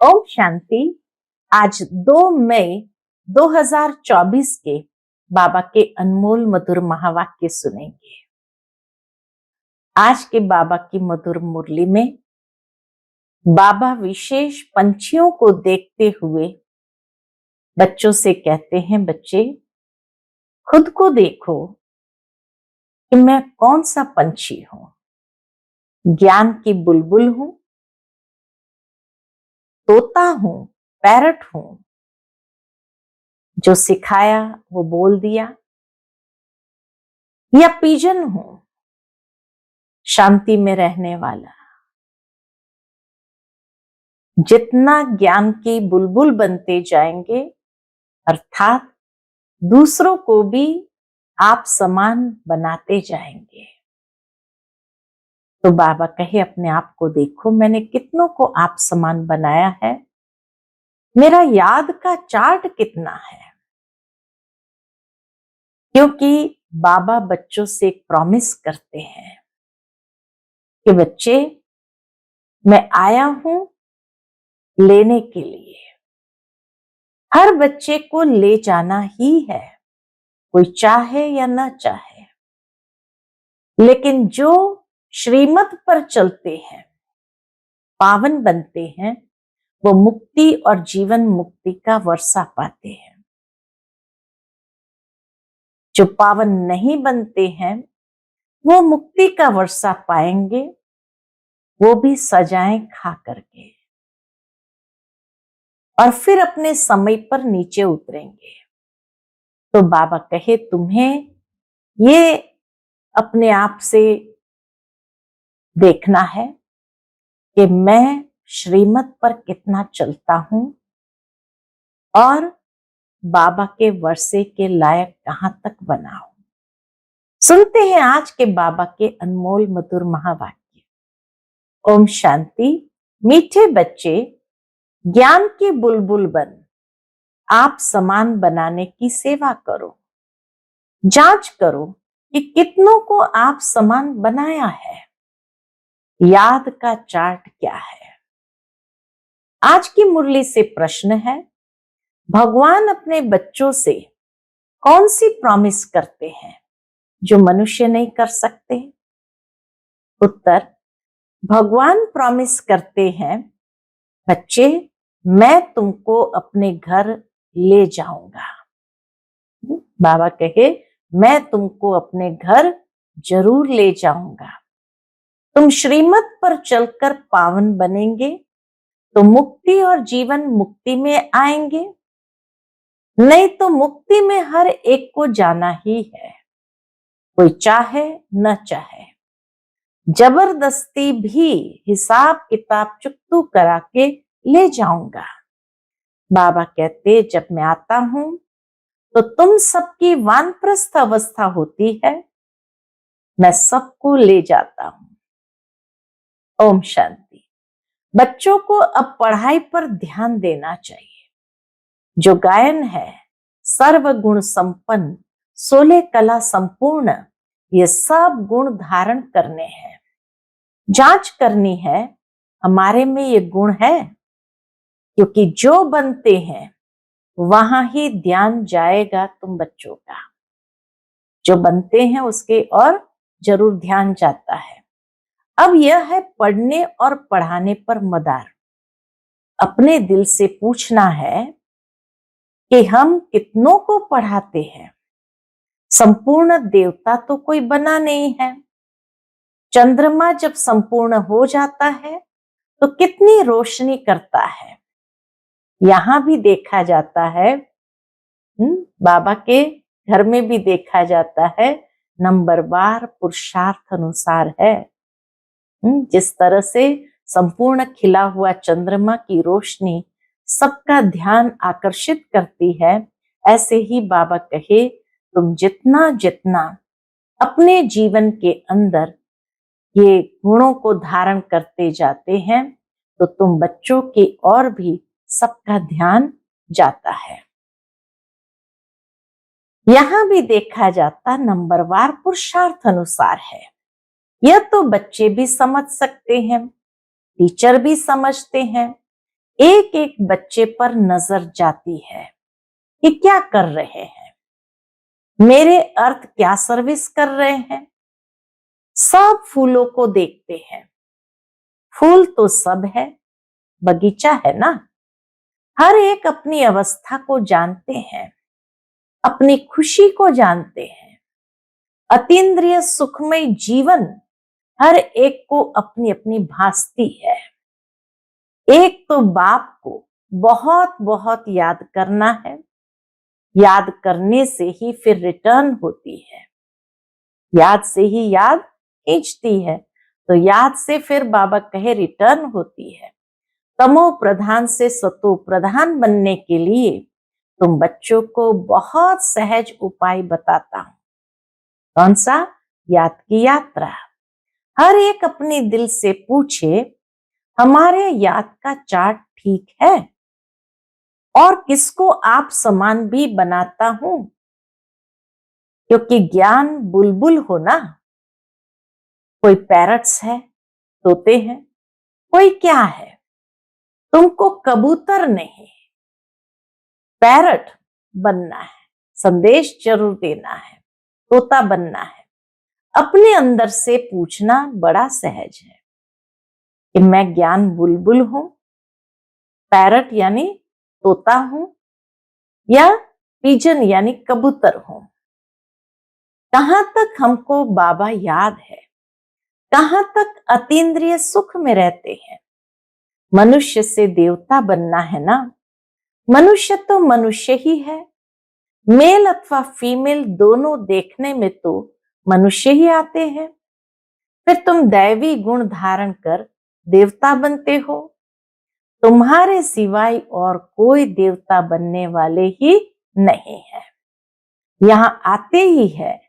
ओम शांति। आज 2 मई 2024 के बाबा के अनमोल मधुर महावाक्य सुनेंगे। आज के बाबा की मधुर मुरली में बाबा विशेष पंछियों को देखते हुए बच्चों से कहते हैं, बच्चे खुद को देखो कि मैं कौन सा पंछी हूं। ज्ञान की बुलबुल हूं, तोता हूं, पैरट हूं, जो सिखाया वो बोल दिया, या पिजन हूं, शांति में रहने वाला। जितना ज्ञान की बुलबुल बनते जाएंगे, अर्थात दूसरों को भी आप समान बनाते जाएंगे। तो बाबा कहे, अपने आप को देखो, मैंने कितनों को आप समान बनाया है, मेरा याद का चार्ट कितना है। क्योंकि बाबा बच्चों से एक प्रॉमिस करते हैं कि बच्चे, मैं आया हूं लेने के लिए। हर बच्चे को ले जाना ही है, कोई चाहे या ना चाहे। लेकिन जो श्रीमत पर चलते हैं, पावन बनते हैं, वो मुक्ति और जीवन मुक्ति का वर्षा पाते हैं। जो पावन नहीं बनते हैं, वो मुक्ति का वर्षा पाएंगे, वो भी सजाएं खा करके, और फिर अपने समय पर नीचे उतरेंगे। तो बाबा कहे, तुम्हें ये अपने आप से देखना है कि मैं श्रीमत पर कितना चलता हूं और बाबा के वर्षे के लायक कहां तक बना हूं। सुनते हैं आज के बाबा के अनमोल मधुर महावाक्य। ओम शांति। मीठे बच्चे, ज्ञान की बुलबुल बन आप समान बनाने की सेवा करो। जांच करो कि कितनों को आप समान बनाया है। याद का चार्ट क्या है। आज की मुरली से प्रश्न है, भगवान अपने बच्चों से कौन सी प्रॉमिस करते हैं जो मनुष्य नहीं कर सकते। उत्तर, भगवान प्रॉमिस करते हैं, बच्चे मैं तुमको अपने घर ले जाऊंगा। बाबा कहे, मैं तुमको अपने घर जरूर ले जाऊंगा। तुम श्रीमत पर चलकर पावन बनेंगे तो मुक्ति और जीवन मुक्ति में आएंगे, नहीं तो मुक्ति में हर एक को जाना ही है, कोई चाहे न चाहे। जबरदस्ती भी हिसाब किताब चुकतू करा के ले जाऊंगा। बाबा कहते, जब मैं आता हूं तो तुम सबकी वानप्रस्थ अवस्था होती है, मैं सबको ले जाता हूं। ओम शांति। बच्चों को अब पढ़ाई पर ध्यान देना चाहिए। जो गायन है, सर्वगुण संपन्न, 16 कला संपूर्ण, ये सब गुण धारण करने हैं। जांच करनी है, हमारे में ये गुण है, क्योंकि जो बनते हैं वहां ही ध्यान जाएगा तुम बच्चों का। जो बनते हैं उसके और जरूर ध्यान जाता है। अब यह है पढ़ने और पढ़ाने पर मदार। अपने दिल से पूछना है कि हम कितनों को पढ़ाते हैं। संपूर्ण देवता तो कोई बना नहीं है। चंद्रमा जब संपूर्ण हो जाता है तो कितनी रोशनी करता है, यहां भी देखा जाता है। बाबा के घर में भी देखा जाता है। नंबरवार पुरुषार्थ अनुसार है। जिस तरह से संपूर्ण खिला हुआ चंद्रमा की रोशनी सबका ध्यान आकर्षित करती है, ऐसे ही बाबा कहे, तुम जितना जितना अपने जीवन के अंदर ये गुणों को धारण करते जाते हैं, तो तुम बच्चों की और भी सबका ध्यान जाता है। यहां भी देखा जाता नंबरवार पुरुषार्थ अनुसार है। यह तो बच्चे भी समझ सकते हैं, टीचर भी समझते हैं एक एक बच्चे पर नजर जाती है कि क्या कर रहे हैं, मेरे अर्थ क्या सर्विस कर रहे हैं। सब फूलों को देखते हैं, फूल तो सब है, बगीचा है ना। हर एक अपनी अवस्था को जानते हैं, अपनी खुशी को जानते हैं। अतीन्द्रिय सुखमय जीवन हर एक को अपनी अपनी भासती है। एक तो बाप को बहुत बहुत याद करना है, याद करने से ही फिर रिटर्न होती है, याद से ही याद खींचती है, तो याद से फिर बाबा कहे रिटर्न होती है। तमो प्रधान से सतो प्रधान बनने के लिए तुम बच्चों को बहुत सहज उपाय बताता हूं। कौन सा? याद की यात्रा। हर एक अपने दिल से पूछे, हमारे याद का चार्ट ठीक है? और किसको आप समान भी बनाता हूं? क्योंकि ज्ञान बुलबुल हो ना। कोई पैरट्स है, तोते हैं, कोई क्या है। तुमको कबूतर नहीं, पैरट बनना है, संदेश जरूर देना है, तोता बनना है। अपने अंदर से पूछना बड़ा सहज है कि मैं ज्ञान बुलबुल हूं, पैरट यानी तोता हूं, या पिजन यानी कबूतर हूं। कहां तक हमको बाबा याद है, कहां तक अतीन्द्रिय सुख में रहते हैं। मनुष्य से देवता बनना है ना। मनुष्य तो मनुष्य ही है, मेल अथवा फीमेल दोनों देखने में तो मनुष्य ही आते हैं। फिर तुम दैवी गुण धारण कर देवता बनते हो। तुम्हारे सिवाय और कोई देवता बनने वाले ही नहीं है। यहां आते ही है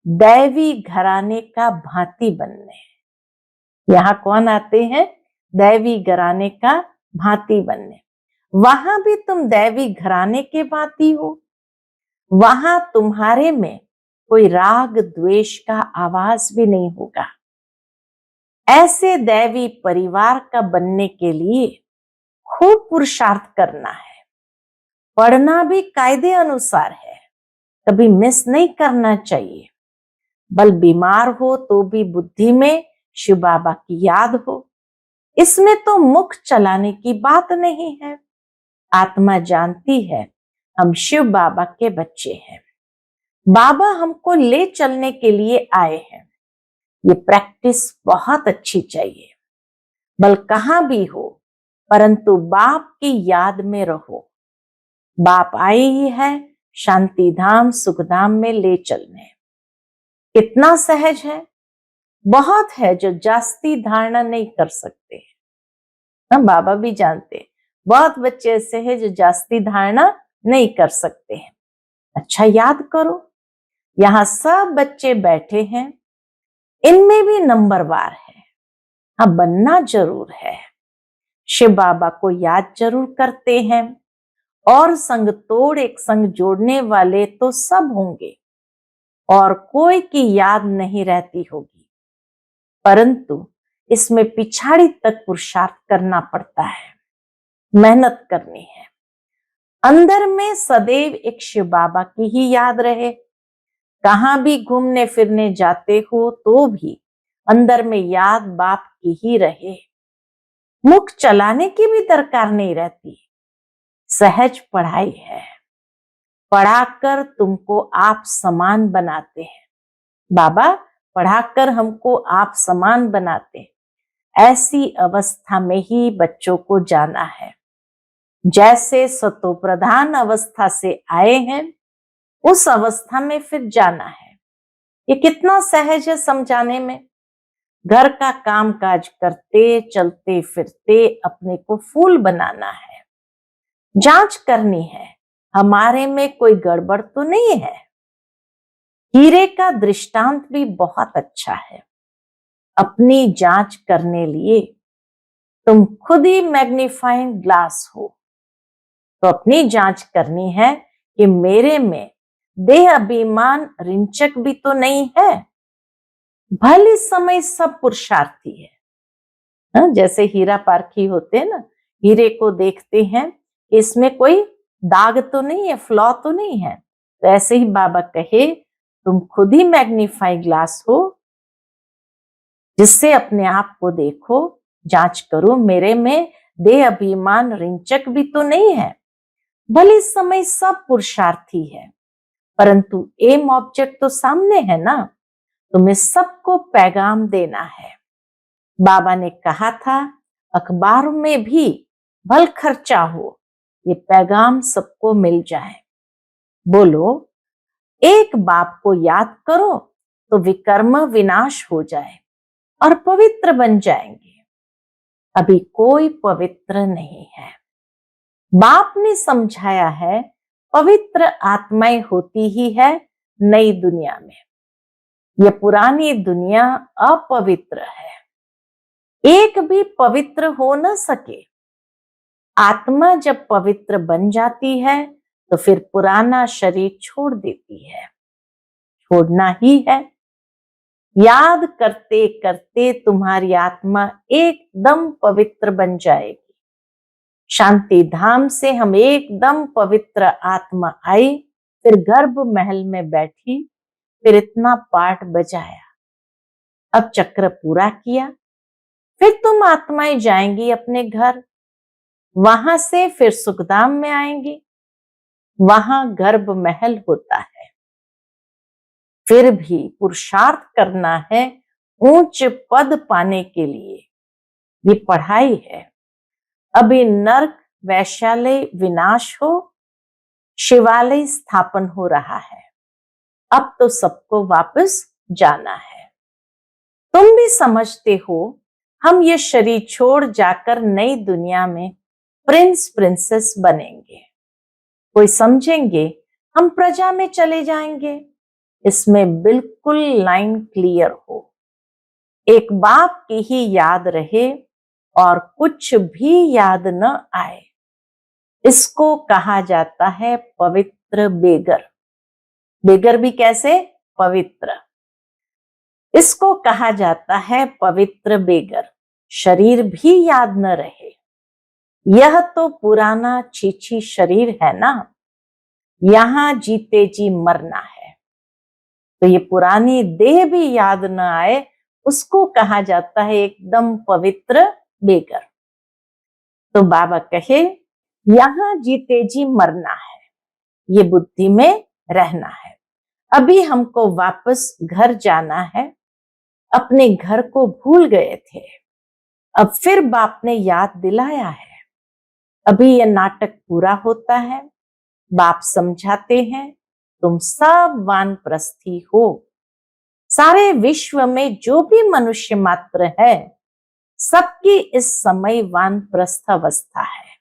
दैवी घराने का भांति बनने। यहां कौन आते हैं? दैवी घराने का भांति बनने। वहां भी तुम दैवी घराने के भांति हो। वहां तुम्हारे में कोई राग द्वेष का आवाज भी नहीं होगा। ऐसे दैवी परिवार का बनने के लिए खूब पुरुषार्थ करना है। पढ़ना भी कायदे अनुसार है, कभी मिस नहीं करना चाहिए। बल बीमार हो तो भी बुद्धि में शिव बाबा की याद हो। इसमें तो मुख चलाने की बात नहीं है। आत्मा जानती है हम शिव बाबा के बच्चे हैं। बाबा हमको ले चलने के लिए आए हैं। ये प्रैक्टिस बहुत अच्छी चाहिए। बल कहां भी हो, परंतु बाप की याद में रहो। बाप आए ही है शांति धाम सुख धाम में ले चलने। कितना सहज है, बहुत है जो जास्ती धारणा नहीं कर सकते। हम बाबा भी जानते हैं बहुत बच्चे ऐसे हैं जो जास्ती धारणा नहीं कर सकते हैं। अच्छा याद करो, यहां सब बच्चे बैठे हैं, इनमें भी नंबरवार है। हाँ, बनना जरूर है। शिव बाबा को याद जरूर करते हैं, और संग तोड़ एक संग जोड़ने वाले तो सब होंगे, और कोई की याद नहीं रहती होगी। परंतु इसमें पिछाड़ी तक पुरुषार्थ करना पड़ता है, मेहनत करनी है। अंदर में सदैव एक शिव बाबा की ही याद रहे। कहां भी घूमने फिरने जाते हो तो भी अंदर में याद बाप की ही रहे। मुख चलाने की भी दरकार नहीं रहती। सहज पढ़ाई है, पढ़ाकर तुमको आप समान बनाते हैं। बाबा पढ़ाकर हमको आप समान बनाते हैं। ऐसी अवस्था में ही बच्चों को जाना है। जैसे सतो प्रधान अवस्था से आए हैं, उस अवस्था में फिर जाना है। ये कितना सहज है समझाने में। घर का काम काज करते चलते फिरते अपने को फूल बनाना है। जांच करनी है हमारे में कोई गड़बड़ तो नहीं है। हीरे का दृष्टांत भी बहुत अच्छा है। अपनी जांच करने लिए तुम खुद ही मैग्नीफाइंग ग्लास हो, तो अपनी जांच करनी है कि मेरे में देह अभिमान रिंचक भी तो नहीं है। भले समय सब पुरुषार्थी है। जैसे हीरा पारखी होते हैं ना, हीरे को देखते हैं कि इसमें कोई दाग तो नहीं है, फ्लॉ तो नहीं है। तो ऐसे ही बाबा कहे, तुम खुद ही मैग्नीफाई ग्लास हो, जिससे अपने आप को देखो, जांच करो, मेरे में देह अभिमान रिंचक भी तो नहीं है। भले इस समय सब पुरुषार्थी है, परंतु एम ऑब्जेक्ट तो सामने है ना। तुम्हें सबको पैगाम देना है। बाबा ने कहा था, अखबारों में भी भल खर्चा हो, ये पैगाम सबको मिल जाए। बोलो, एक बाप को याद करो तो विकर्म विनाश हो जाए और पवित्र बन जाएंगे। अभी कोई पवित्र नहीं है। बाप ने समझाया है, पवित्र आत्माएं होती ही है नई दुनिया में। ये पुरानी दुनिया अपवित्र है, एक भी पवित्र हो न सके। आत्मा जब पवित्र बन जाती है तो फिर पुराना शरीर छोड़ देती है, छोड़ना ही है। याद करते करते तुम्हारी आत्मा एकदम पवित्र बन जाएगी। शांति धाम से हम एकदम पवित्र आत्मा आई, फिर गर्भ महल में बैठी, फिर इतना पाठ बजाया, अब चक्र पूरा किया। फिर तुम आत्माएं जाएंगी अपने घर, वहां से फिर सुखधाम में आएंगी, वहां गर्भ महल होता है। फिर भी पुरुषार्थ करना है ऊंच पद पाने के लिए, ये पढ़ाई है। अभी नरक वैश्यालय विनाश हो, शिवालय स्थापन हो रहा है। अब तो सबको वापस जाना है। तुम भी समझते हो, हम ये शरीर छोड़ जाकर नई दुनिया में प्रिंस प्रिंसेस बनेंगे। कोई समझेंगे हम प्रजा में चले जाएंगे। इसमें बिल्कुल लाइन क्लियर हो, एक बाप की ही याद रहे और कुछ भी याद न आए। इसको कहा जाता है पवित्र बेगर। बेगर भी कैसे? पवित्र। इसको कहा जाता है पवित्र बेगर। शरीर भी याद न रहे, यह तो पुराना छीछी शरीर है ना, यहां जीते जी मरना है। तो ये पुरानी देह भी याद न आए, उसको कहा जाता है एकदम पवित्र बेगर। तो बाबा कहे, यहां जीते जी मरना है, ये बुद्धि में रहना है। अभी हमको वापस घर जाना है, अपने घर को भूल गए थे, अब फिर बाप ने याद दिलाया है। अभी यह नाटक पूरा होता है, बाप समझाते हैं, तुम सब वानप्रस्थी हो। सारे विश्व में जो भी मनुष्य मात्र है, सबकी इस समय वानप्रस्थ अवस्था है।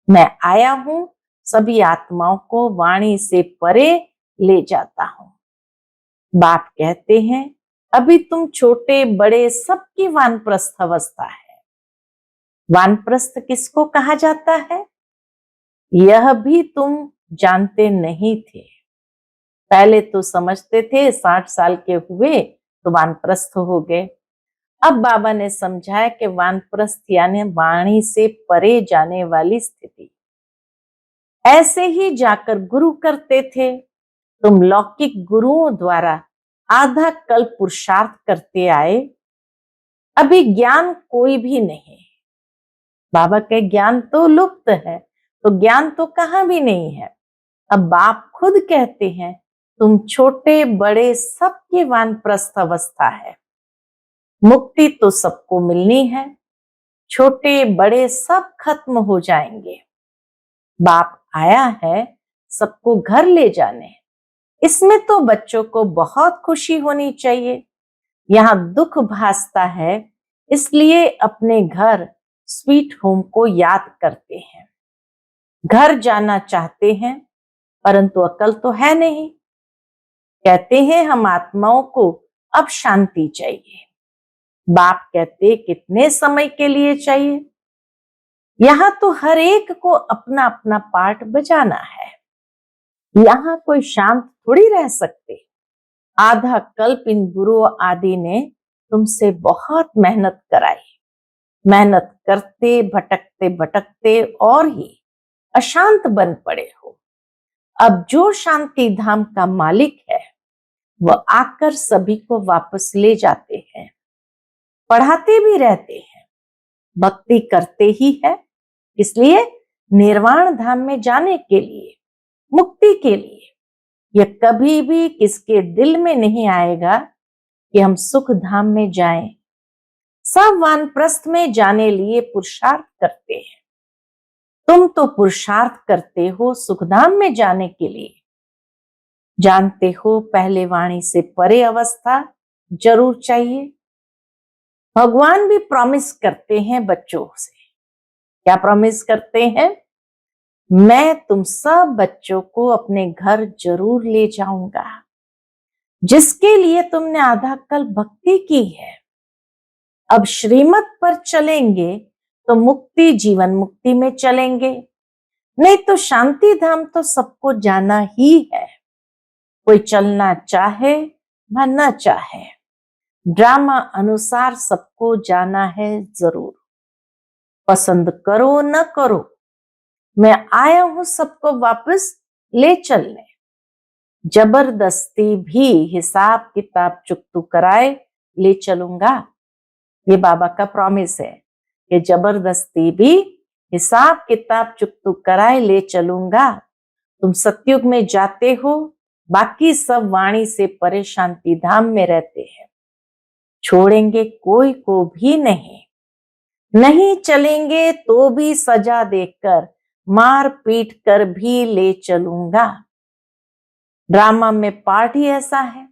मैं आया हूं सभी आत्माओं को वाणी से परे ले जाता हूं। बाप कहते हैं, अभी तुम छोटे बड़े सबकी वानप्रस्थ अवस्था है। वानप्रस्थ किसको कहा जाता है, यह भी तुम जानते नहीं थे। पहले तो समझते थे 60 साल के हुए तो वानप्रस्थ हो गए। अब बाबा ने समझाया कि वानप्रस्थ यानी वाणी से परे जाने वाली स्थिति। ऐसे ही जाकर गुरु करते थे। तुम लौकिक गुरुओं द्वारा आधा कल्प पुरुषार्थ करते आए, अभी ज्ञान कोई भी नहीं। बाबा के ज्ञान तो लुप्त है, तो ज्ञान तो कहां भी नहीं है। अब बाप खुद कहते हैं, तुम छोटे बड़े सबकी वानप्रस्थ अवस्था है। मुक्ति तो सबको मिलनी है, छोटे बड़े सब खत्म हो जाएंगे। बाप आया है सबको घर ले जाने, इसमें तो बच्चों को बहुत खुशी होनी चाहिए। यहाँ दुख भासता है, इसलिए अपने घर स्वीट होम को याद करते हैं। घर जाना चाहते हैं, परंतु अकल तो है नहीं। कहते हैं हम आत्माओं को अब शांति चाहिए। बाप कहते कितने समय के लिए चाहिए। यहाँ तो हर एक को अपना अपना पार्ट बजाना है, यहाँ कोई शांत थोड़ी रह सकते। आधा कल्प इन गुरु आदि ने तुमसे बहुत मेहनत कराई, मेहनत करते भटकते भटकते और ही अशांत बन पड़े हो। अब जो शांति धाम का मालिक है वह आकर सभी को वापस ले जाते हैं, पढ़ाते भी रहते हैं, भक्ति करते ही है, इसलिए निर्वाण धाम में जाने के लिए, मुक्ति के लिए यह कभी भी किसके दिल में नहीं आएगा कि हम सुख धाम में जाएं। सब वानप्रस्थ में जाने लिए पुरुषार्थ करते हैं। तुम तो पुरुषार्थ करते हो सुखधाम में जाने के लिए। जानते हो पहले वाणी से परे अवस्था जरूर चाहिए। भगवान भी प्रॉमिस करते हैं बच्चों से। क्या प्रॉमिस करते हैं? मैं तुम सब बच्चों को अपने घर जरूर ले जाऊंगा, जिसके लिए तुमने आधा कल भक्ति की है। अब श्रीमत पर चलेंगे तो मुक्ति जीवन मुक्ति में चलेंगे, नहीं तो शांति धाम तो सबको जाना ही है। कोई चलना चाहे व न चाहे, ड्रामा अनुसार सबको जाना है जरूर। पसंद करो न करो, मैं आया हूं सबको वापस ले चलने। जबरदस्ती भी हिसाब किताब चुकतू कराए ले चलूंगा। ये बाबा का प्रॉमिस है कि जबरदस्ती भी हिसाब किताब चुकतू कराए ले चलूंगा। तुम सतयुग में जाते हो, बाकी सब वाणी से परे शांति धाम में रहते हैं। छोड़ेंगे कोई को भी नहीं, नहीं चलेंगे तो भी सजा देकर मार पीट कर भी ले चलूंगा। ड्रामा में पार्ट ही ऐसा है,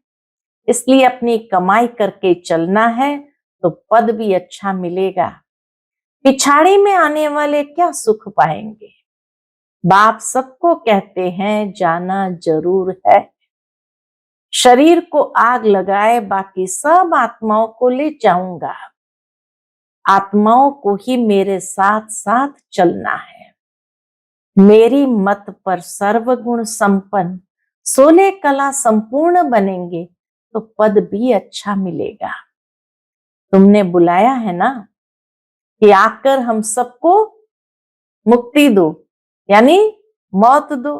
इसलिए अपनी कमाई करके चलना है तो पद भी अच्छा मिलेगा। पिछाड़ी में आने वाले क्या सुख पाएंगे। बाप सबको कहते हैं जाना जरूर है। शरीर को आग लगाए बाकी सब आत्माओं को ले जाऊंगा। आत्माओं को ही मेरे साथ साथ चलना है। मेरी मत पर सर्वगुण संपन्न 16 कला संपूर्ण बनेंगे तो पद भी अच्छा मिलेगा। तुमने बुलाया है ना कि आकर हम सबको मुक्ति दो, यानी मौत दो।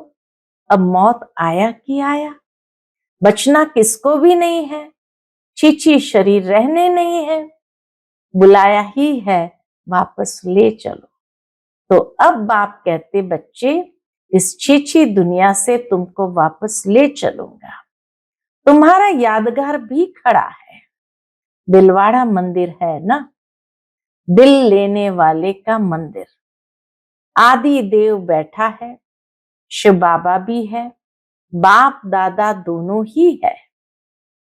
अब मौत आया कि आया, बचना किसको भी नहीं है। छीछी शरीर रहने नहीं है, बुलाया ही है वापस ले चलो। तो अब बाप कहते बच्चे इस छीछी दुनिया से तुमको वापस ले चलूंगा। तुम्हारा यादगार भी खड़ा है, दिलवाड़ा मंदिर है ना, दिल लेने वाले का मंदिर। आदि देव बैठा है, शिव बाबा भी है, बाप दादा दोनों ही है।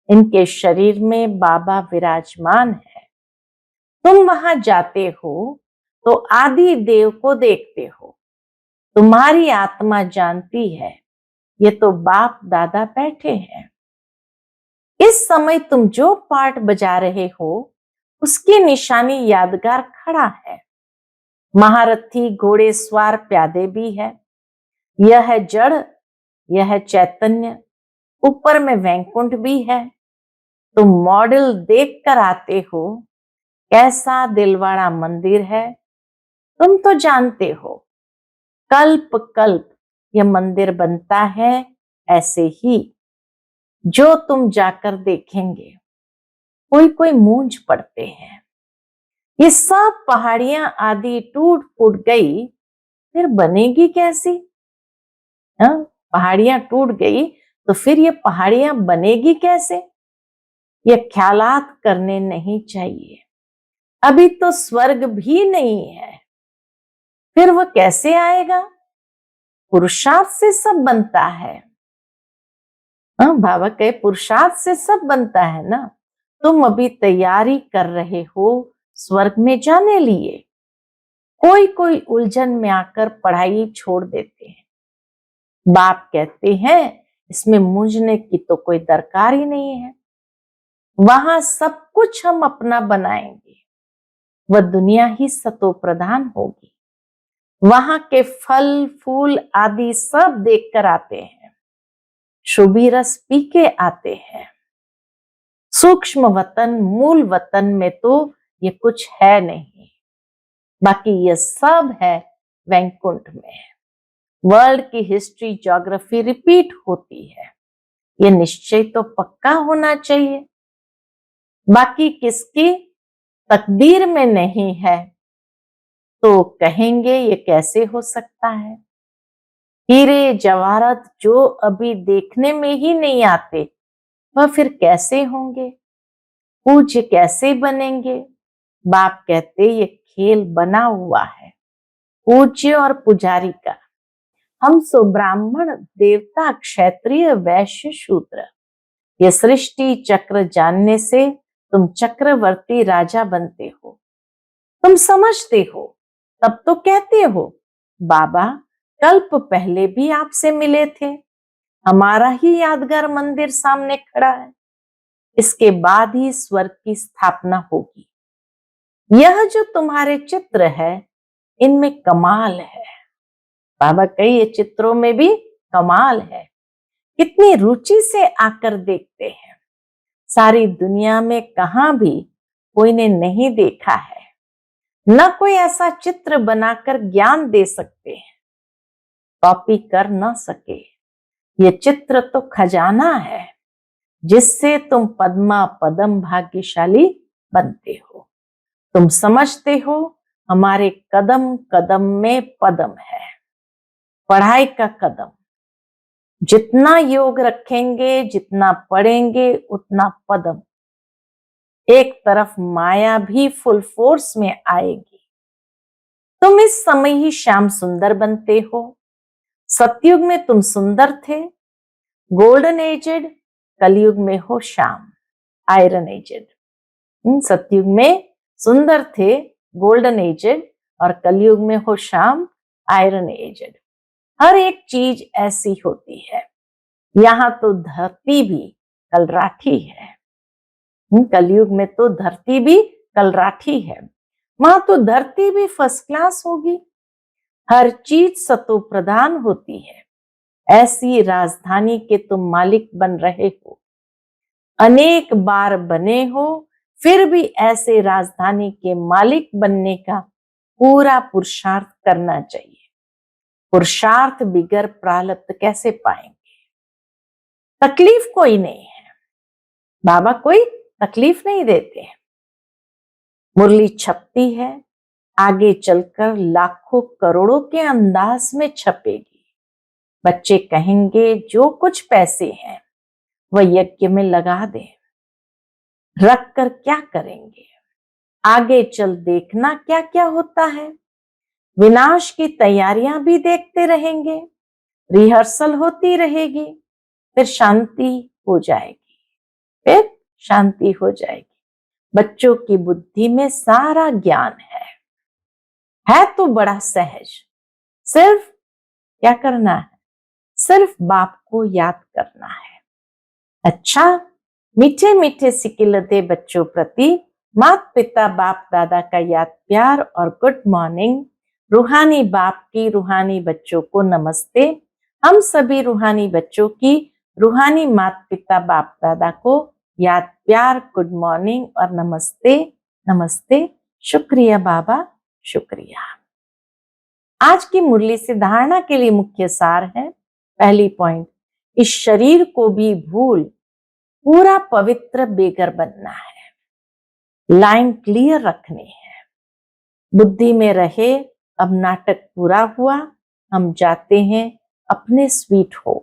इनके शरीर में बाबा विराजमान है। तुम वहां जाते हो तो आदि देव को देखते हो। तुम्हारी आत्मा जानती है ये तो बाप दादा बैठे हैं। इस समय तुम जो पार्ट बजा रहे हो उसकी निशानी यादगार खड़ा है। महारथी घोड़े सवार प्यादे भी है। यह है जड़, यह है चैतन्य, ऊपर में वैकुंठ भी है। तुम मॉडल देख कर आते हो कैसा दिलवाड़ा मंदिर है। तुम तो जानते हो कल्प कल्प यह मंदिर बनता है। ऐसे ही जो तुम जाकर देखेंगे कोई कोई मूंझ पड़ते हैं। ये सब पहाड़ियां आदि टूट फूट गई, फिर बनेगी कैसी? पहाड़ियां टूट गई तो फिर ये पहाड़ियां बनेगी कैसे? ये ख्यालात करने नहीं चाहिए। अभी तो स्वर्ग भी नहीं है, फिर वो कैसे आएगा? पुरुषार्थ से सब बनता है। बाबा कहे पुरुषार्थ से सब बनता है ना। तुम अभी तैयारी कर रहे हो स्वर्ग में जाने लिए। कोई कोई उलझन में आकर पढ़ाई छोड़ देते हैं। बाप कहते हैं इसमें मूंझने की तो कोई दरकार ही नहीं है। वहां सब कुछ हम अपना बनाएंगे, वह दुनिया ही सतो प्रधान होगी। वहां के फल फूल आदि सब देख कर आते हैं, शुभी रस पी के आते हैं। सूक्ष्म वतन मूल वतन में तो ये कुछ है नहीं। बाकी ये सब है वैकुंठ में। वर्ल्ड की हिस्ट्री, ज्योग्राफी रिपीट होती है, ये निश्चय तो पक्का होना चाहिए। बाकी किसकी तकदीर में नहीं है तो कहेंगे ये कैसे हो सकता है। हीरे जवाहरात जो अभी देखने में ही नहीं आते, वह फिर कैसे होंगे, पूज्य कैसे बनेंगे। बाप कहते ये खेल बना हुआ है पूज्य और पुजारी का। हम सो ब्राह्मण, देवता, क्षत्रिय, वैश्य, शूद्र। ये सृष्टि चक्र जानने से तुम चक्रवर्ती राजा बनते हो। तुम समझते हो तब तो कहते हो बाबा कल्प पहले भी आपसे मिले थे, हमारा ही यादगार मंदिर सामने खड़ा है, इसके बाद ही स्वर्ग की स्थापना होगी। यह जो तुम्हारे चित्र है इनमें कमाल है। बाबा कई ये चित्रों में भी कमाल है, कितनी रुचि से आकर देखते हैं। सारी दुनिया में कहां भी कोई ने नहीं देखा है, न कोई ऐसा चित्र बनाकर ज्ञान दे सकते हैं, कॉपी कर न सके। ये चित्र तो खजाना है जिससे तुम पद्मा पदम भाग्यशाली बनते हो। तुम समझते हो हमारे कदम कदम में पदम है, पढ़ाई का कदम। जितना योग रखेंगे, जितना पढ़ेंगे, उतना पदम। एक तरफ माया भी फुल फोर्स में आएगी। तुम इस समय ही श्याम सुंदर बनते हो। सतयुग में तुम सुंदर थे, गोल्डन एजेड। कलयुग में हो श्याम, आयरन एजेड। सतयुग में सुंदर थे, गोल्डन एजेड, और कलयुग में हो श्याम, आयरन एजेड। हर एक चीज ऐसी होती है। यहाँ तो धरती भी कलराठी है। कलयुग में तो धरती भी कलराठी है, वहां तो धरती भी फर्स्ट क्लास होगी। हर चीज सतो प्रधान होती है। ऐसी राजधानी के तुम मालिक बन रहे हो, अनेक बार बने हो, फिर भी ऐसे राजधानी के मालिक बनने का पूरा पुरुषार्थ करना चाहिए। पुरुषार्थ बिगर प्रारब्ध कैसे पाएंगे। तकलीफ कोई नहीं है, बाबा कोई तकलीफ नहीं देते। मुरली छपती है, आगे चलकर लाखों करोड़ों के अंदाज में छपेगी। बच्चे कहेंगे जो कुछ पैसे हैं वह यज्ञ में लगा दें, रख कर क्या करेंगे। आगे चल देखना क्या क्या होता है। विनाश की तैयारियां भी देखते रहेंगे, रिहर्सल होती रहेगी, फिर शांति हो जाएगी, फिर शांति हो जाएगी। बच्चों की बुद्धि में सारा ज्ञान है तो बड़ा सहज। सिर्फ क्या करना है, सिर्फ बाप को याद करना है। अच्छा, मीठे मीठे सिकिलते बच्चों प्रति माता पिता बाप दादा का याद प्यार और गुड मॉर्निंग। रूहानी बाप की रूहानी बच्चों को नमस्ते। हम सभी रूहानी बच्चों की रूहानी माता पिता बाप दादा को याद प्यार, गुड मॉर्निंग और नमस्ते। नमस्ते, शुक्रिया बाबा, शुक्रिया। आज की मुरली से धारणा के लिए मुख्य सार है। पहली पॉइंट, इस शरीर को भी भूल पूरा पवित्र बेगर बनना है। लाइन क्लियर रखनी है, बुद्धि में रहे अब नाटक पूरा हुआ, हम जाते हैं अपने स्वीट हो।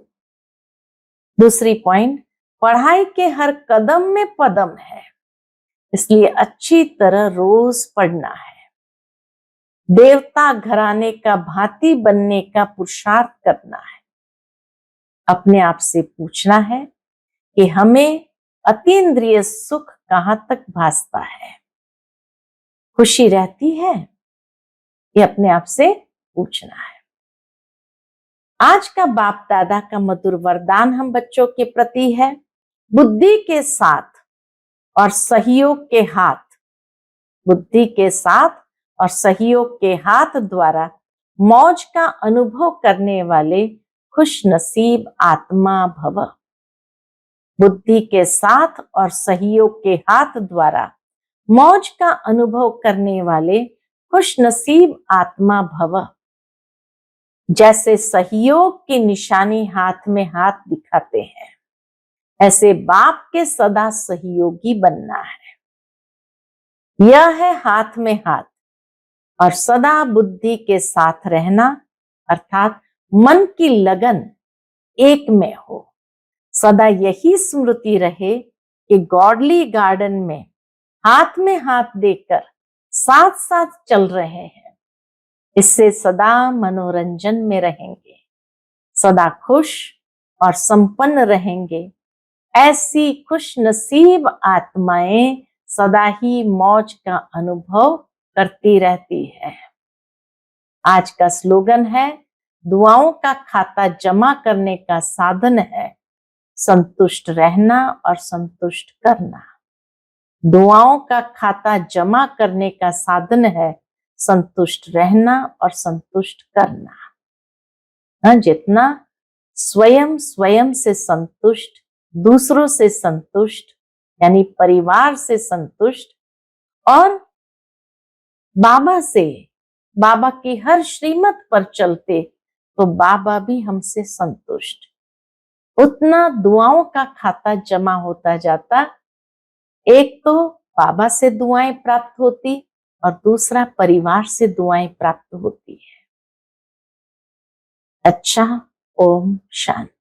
दूसरी पॉइंट, पढ़ाई के हर कदम में पदम है, इसलिए अच्छी तरह रोज पढ़ना है। देवता घराने का भांति बनने का पुरुषार्थ करना है। अपने आप से पूछना है कि हमें अतीन्द्रिय सुख कहां तक भासता है, खुशी रहती है, ये अपने आप से पूछना है। आज का बाप दादा का मधुर वरदान हम बच्चों के प्रति है, बुद्धि के साथ और सहयोग के हाथ, बुद्धि के साथ और सहयोग के हाथ द्वारा मौज का अनुभव करने वाले खुश नसीब आत्मा भव। बुद्धि के साथ और सहयोग के हाथ द्वारा मौज का अनुभव करने वाले खुश नसीब आत्मा भव। जैसे सहयोग की निशानी हाथ में हाथ दिखाते हैं, ऐसे बाप के सदा सहयोगी बनना है। यह है हाथ में हाथ और सदा बुद्धि के साथ रहना, अर्थात मन की लगन एक में हो। सदा यही स्मृति रहे कि गॉडली गार्डन में हाथ देकर साथ साथ चल रहे हैं। इससे सदा मनोरंजन में रहेंगे, सदा खुश और संपन्न रहेंगे। ऐसी खुश नसीब आत्माएं सदा ही मौज का अनुभव करती रहती है। आज का स्लोगन है, दुआओं का खाता जमा करने का साधन है संतुष्ट रहना और संतुष्ट करना। दुआओं का खाता जमा करने का साधन है संतुष्ट रहना और संतुष्ट करना। जितना स्वयं से संतुष्ट, दूसरों से संतुष्ट यानी परिवार से संतुष्ट और बाबा की हर श्रीमत पर चलते तो बाबा भी हमसे संतुष्ट, उतना दुआओं का खाता जमा होता जाता। एक तो बाबा से दुआएं प्राप्त होती और दूसरा परिवार से दुआएं प्राप्त होती है। अच्छा, ओम शांति।